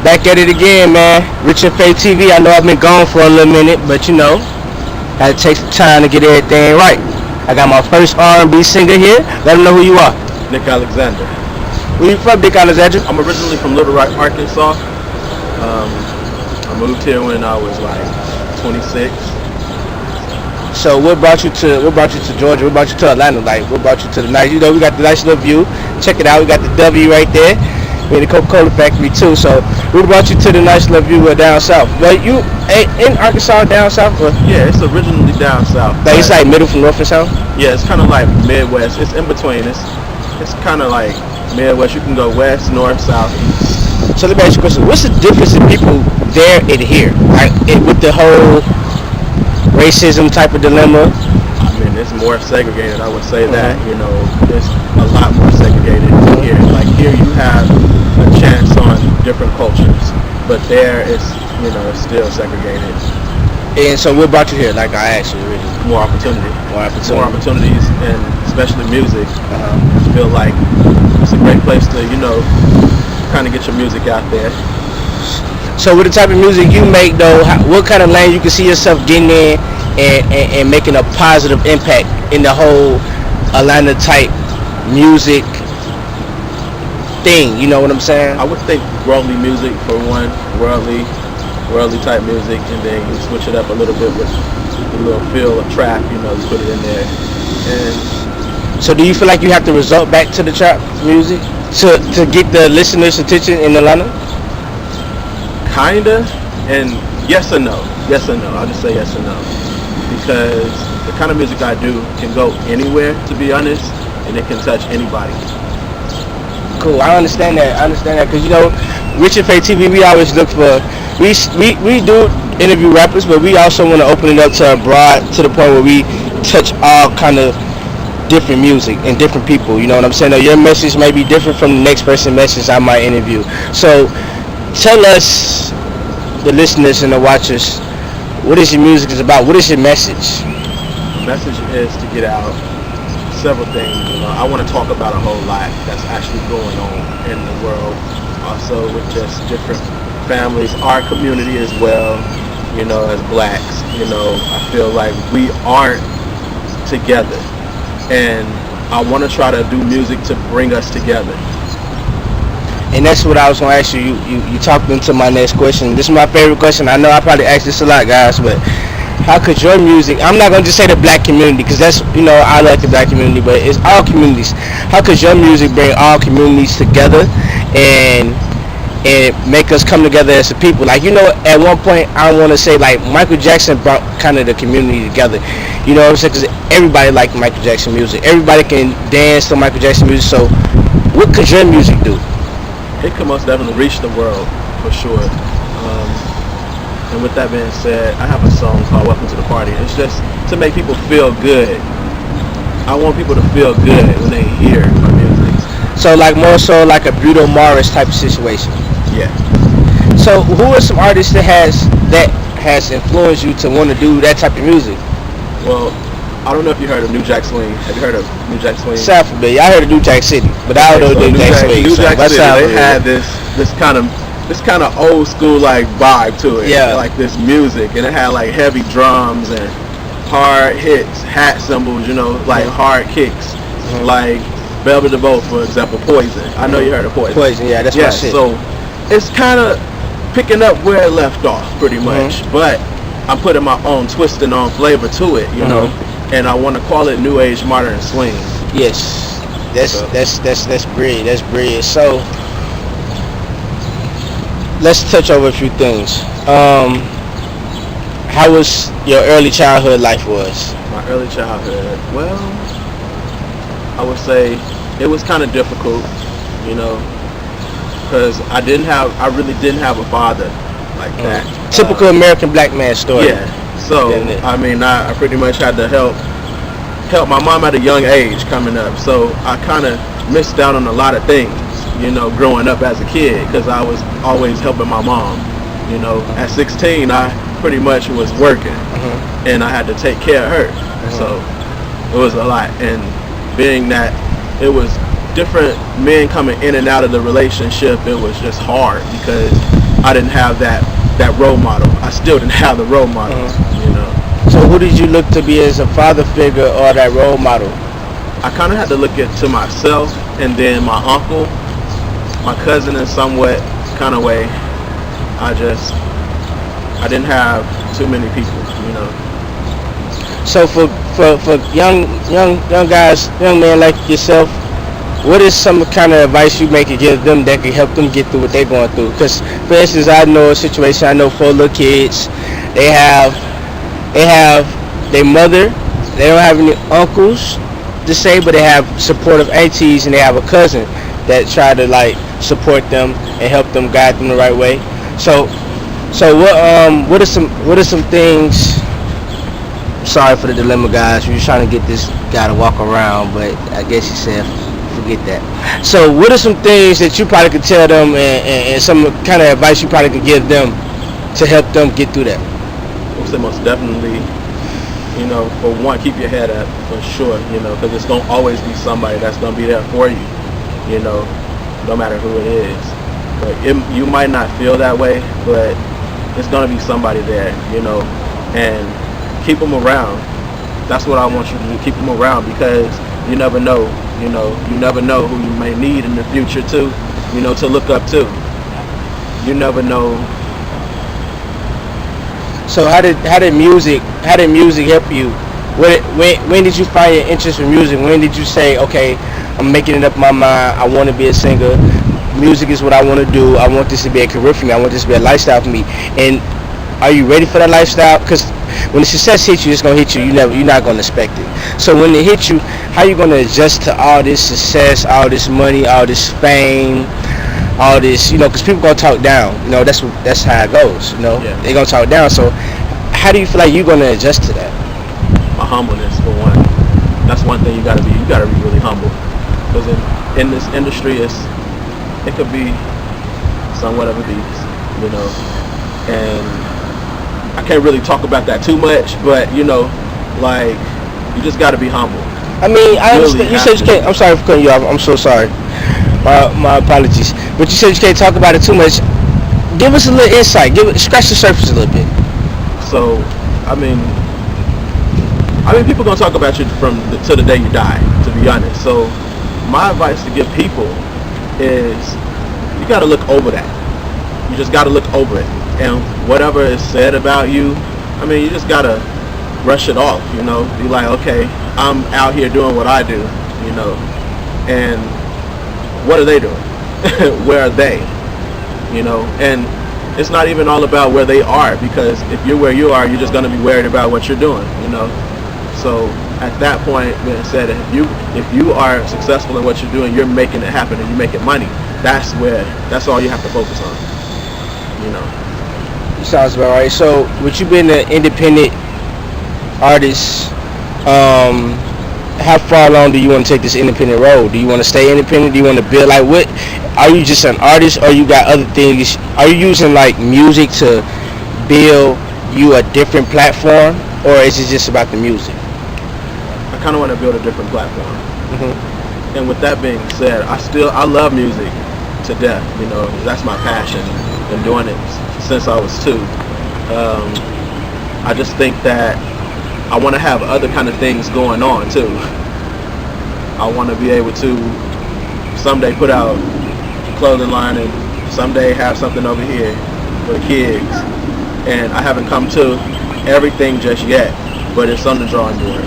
Back at it again, man. Rich and Faith TV. I know I've been gone for a little minute, but had to take some time to get everything right. I got my first R&B singer here. Let them know who you are. Nick Alexzander. Where you from, Nick Alexzander? I'm originally from Little Rock, Arkansas. I moved here when I was like 26. So what brought you to Georgia? What brought you to Atlanta? Like, what brought you to the nice? We got the nice little view. Check it out. We got the W right there. We in the Coca-Cola factory too. So what brought you to the nice little view down south? Well, you in Arkansas down south? Or? Yeah, it's originally down south. Like it's like middle from north and south. Yeah, it's kind of like Midwest. It's in between. It's kind of like Midwest. You can go west, north, south, east. So let me ask you a question. What's the difference in people there and here? Like with the whole racism type of dilemma? I mean, it's more segregated. I would say that, it's a lot more segregated here. Like here you have a chance on different cultures, but there it's still segregated. And so what brought you here? Like I asked you originally. More opportunity. More opportunities, and especially music. I feel like it's a great place to, kind of get your music out there. So with the type of music you make though, what kind of lane you can see yourself getting in and making a positive impact in the whole Atlanta type music thing, you know what I'm saying? I would think worldly music for one, worldly type music, and then you switch it up a little bit with a little feel of trap, you put it in there. And so do you feel like you have to resort back to the trap music to get the listeners' attention in Atlanta? Kinda, and yes and no. I'll just say yes and no, because the kind of music I do can go anywhere, to be honest, and it can touch anybody. Cool, I understand that because Rich and Faith TV, we always look for we do interview rappers, but we also want to open it up to a broad, to the point where we touch all kind of different music and different people. You know what I'm saying? Now, your message may be different from the next person's message I might interview. So tell us, the listeners and the watchers, what is your music is about? What is your message? The message is to get out several things. I want to talk about a whole lot that's actually going on in the world. Also with just different families, our community as well, as blacks. I feel like we aren't together. And I want to try to do music to bring us together. And that's what I was going to ask you. You talked into my next question. This is my favorite question. I know I probably ask this a lot, guys, but how could your music, I'm not going to just say the black community, because that's, I like the black community, but it's all communities. How could your music bring all communities together and make us come together as a people? Like, at one point, I want to say, like, Michael Jackson brought kind of the community together. You know what I'm saying? Because everybody liked Michael Jackson music. Everybody can dance to Michael Jackson music. So what could your music do? It could most definitely reach the world, for sure. And with that being said, I have a song called Welcome to the Party. It's just to make people feel good. I want people to feel good when they hear my music. So more so like a Bruno Mars type of situation. Yeah. So who are some artists that has influenced you to want to do that type of music? Well, I don't know if you heard of New Jack Swing. Have you heard of New Jack Swing? Sound familiar. I heard of New Jack City, but I don't know New Jack Swing. New Jack City, they had this kind of old school like vibe to it. Yeah. Like this music, and it had like heavy drums and hard hits, hat cymbals, like hard kicks, like Velvet DeVoe, for example, Poison. I know you heard of Poison. Poison, yeah, that's my shit. So it's kind of picking up where it left off, pretty much. But I'm putting my own twist and on flavor to it, and I want to call it New Age Modern Swing. Yes, that's brilliant. That's brilliant. So let's touch over a few things. How was your early childhood life was? My early childhood, well, I would say it was kind of difficult, because I really didn't have a father like that. Typical American black man story. Yeah. So I pretty much had to help my mom at a young age coming up. So I kind of missed out on a lot of things, growing up as a kid, because I was always helping my mom. At 16, I pretty much was working, and I had to take care of her. So it was a lot, and being that it was different men coming in and out of the relationship, it was just hard because I didn't have that role model. I still didn't have the role model, you know. So who did you look to be as a father figure or that role model? I kind of had to look to myself, and then my uncle, my cousin in somewhat kind of way. I didn't have too many people, you know. So for young guys, young men like yourself, what is some kind of advice you may could give them that could help them get through what they're going through? Because, for instance, I know a situation. I know 4 little kids. They have their mother. They don't have any uncles to say, but they have supportive aunties, and they have a cousin that try to like support them and help them, guide them the right way. So what are some things? Sorry for the dilemma, guys. We're just trying to get this guy to walk around, but I guess he said forget that. So what are some things that you probably could tell them, and some kind of advice you probably could give them to help them get through that? I would say most definitely, you know, for one, keep your head up for sure, you know, because it's going to always be somebody that's going to be there for you, you know, no matter who it is. But you might not feel that way, but it's going to be somebody there, you know, and keep them around. That's what I want you to do, keep them around, because you never know, you know, you never know who you may need in the future too, you know, to look up to. You never know. So how did music help you? When did you find your interest in music? When did you say, okay, I'm making it up in my mind, I want to be a singer, music is what I want to do, I want this to be a career for me, I want this to be a lifestyle for me? And are you ready for that lifestyle? Because when the success hits you, it's going to hit you. You're not going to expect it. So when it hits you, how are you going to adjust to all this success, all this money, all this fame, all this, you know, because people going to talk down. You know, that's how it goes, you know. Yeah. They're going to talk down. So how do you feel like you're going to adjust to that? My humbleness, for one. That's one thing you got to be. You got to be really humble. Because in this industry, it could be somewhat of a beast, you know. And I can't really talk about that too much, but you know, like, you just got to be humble. I mean, I understand. You said you can't. I'm sorry for cutting you off. I'm so sorry. My apologies. But you said you can't talk about it too much. Give us a little insight. Scratch the surface a little bit. So, I mean, people gonna talk about you till the day you die. To be honest. So, my advice to give people is you got to look over that. You just got to look over it. And whatever is said about you, I mean, you just gotta brush it off, you know. Be like, okay, I'm out here doing what I do, you know. And what are they doing? Where are they? You know. And it's not even all about where they are, because if you're where you are, you're just gonna be worried about what you're doing, you know. So at that point, being said, if you are successful in what you're doing, you're making it happen and you're making money. That's all you have to focus on, you know. Sounds about right. So, with you being an independent artist, how far along do you want to take this independent road? Do you want to stay independent? Do you want to build? Like, what? Are you just an artist, or you got other things? Are you using like music to build you a different platform, or is it just about the music? I kind of want to build a different platform. Mm-hmm. And with that being said, I love music to death. You know, that's my passion. Been doing it since I was 2. I just think that I want to have other kind of things going on too. I want to be able to someday put out a clothing line, and someday have something over here for the kids. And I haven't come to everything just yet, but it's on the drawing board.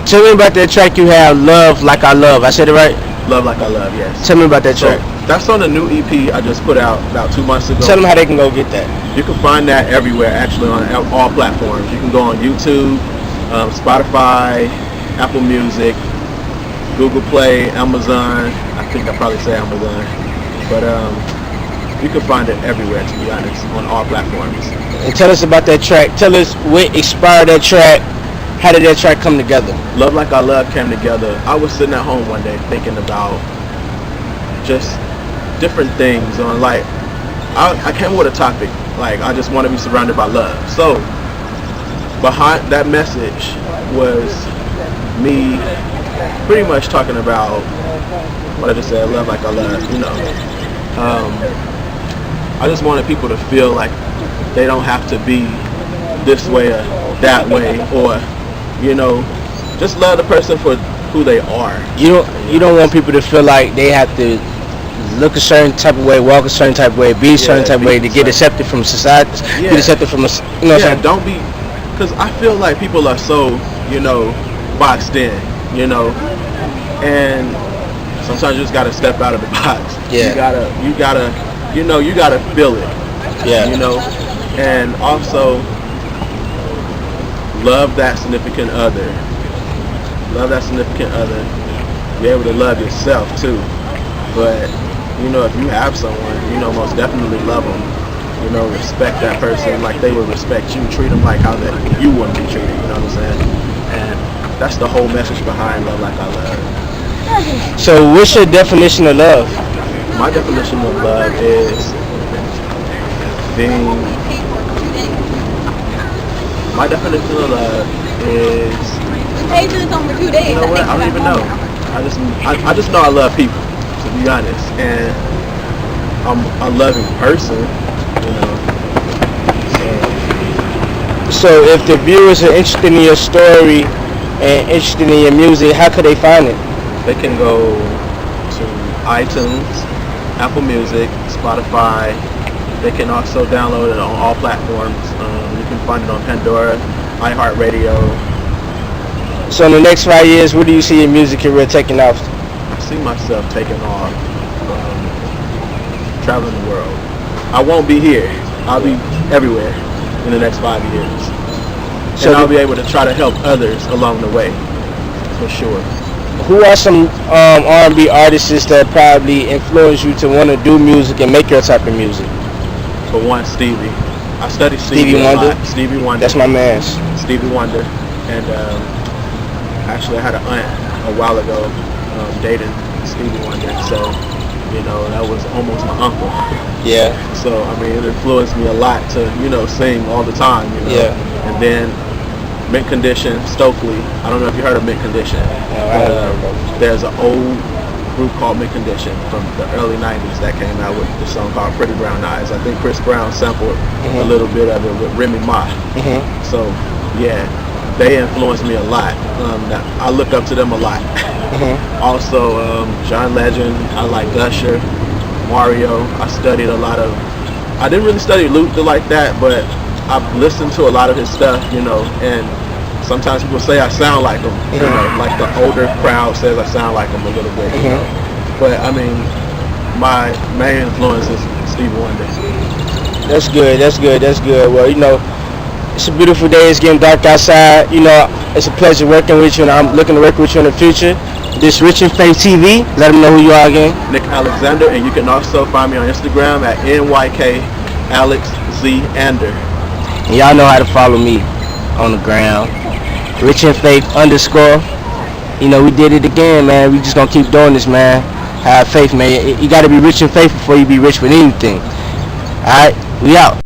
Tell me about that track you have, Love Like I Love. I said it right? Love Like I Love, yes. Tell me about that track. That's on a new EP I just put out about 2 months ago. Tell them how they can go get that. You can find that everywhere, actually, on all platforms. You can go on YouTube, Spotify, Apple Music, Google Play, Amazon. I think I probably say Amazon. But you can find it everywhere, to be honest, on all platforms. And tell us about that track. Tell us what inspired that track. How did that track come together? Love Like I Love came together. I was sitting at home one day thinking about just different things on, like, I came with a topic, like, I just want to be surrounded by love. So behind that message was me pretty much talking about what I just said, love like I love, you know. I just wanted people to feel like they don't have to be this way or that way, or just love the person for who they are. You don't want people to feel like they have to look a certain type of way, walk a certain type of way, be a certain type of way to get accepted from society, get accepted from Don't be, because I feel like people are so boxed in, and sometimes you just gotta step out of the box. Yeah. You gotta feel it. Yeah. And also love that significant other. Love that significant other. Be able to love yourself too. But if you have someone, most definitely love them. Respect that person like they would respect you. Treat them like how that you want to be treated. You know what I'm saying? And that's the whole message behind Love Like I Love. So what's your definition of love? My definition of love is being. My definition of love is. You know what? I don't even know. I just know I love people, to be honest, and I'm a loving person. So if the viewers are interested in your story and interested in your music, how could they find it? They can go to iTunes, Apple Music, Spotify. They can also download it on all platforms. You can find it on Pandora, iHeartRadio. So in the next 5 years, where do you see your music career taking off? I see myself taking off, traveling the world. I won't be here. I'll be everywhere in the next 5 years. So I'll be able to try to help others along the way, for sure. Who are some R&B artists that probably influence you to want to do music and make your type of music? For one, Stevie. I studied Stevie Wonder. Stevie Wonder. That's my man. Stevie Wonder. And actually, I had an aunt a while ago dating Stevie Wonder. So, that was almost my uncle. Yeah. So, it influenced me a lot to, sing all the time, Yeah. And then Mint Condition, Stokely. I don't know if you heard of Mint Condition. There's an old group called Mint Condition from the early 90s that came out with the song called Pretty Brown Eyes. I think Chris Brown sampled a little bit of it with Remy Ma. So, yeah, they influenced me a lot. I look up to them a lot. Also, John Legend. I like Usher, Mario. I studied a lot of. I didn't really study Luther like that, but I've listened to a lot of his stuff, and sometimes people say I sound like him, like the older crowd says I sound like him a little bit, But my main influence is Stevie Wonder. That's good. Well, it's a beautiful day. It's getting dark outside. It's a pleasure working with you, and I'm looking to work with you in the future. This RichinfaithTV. Let them know who you are again. Nick Alexzander, and you can also find me on Instagram at NYKAlexzander. And y'all know how to follow me on the ground. RichinFaith_. We did it again, man. We just gonna keep doing this, man. Have faith, man. You gotta be rich in faith before you be rich with anything. Alright, we out.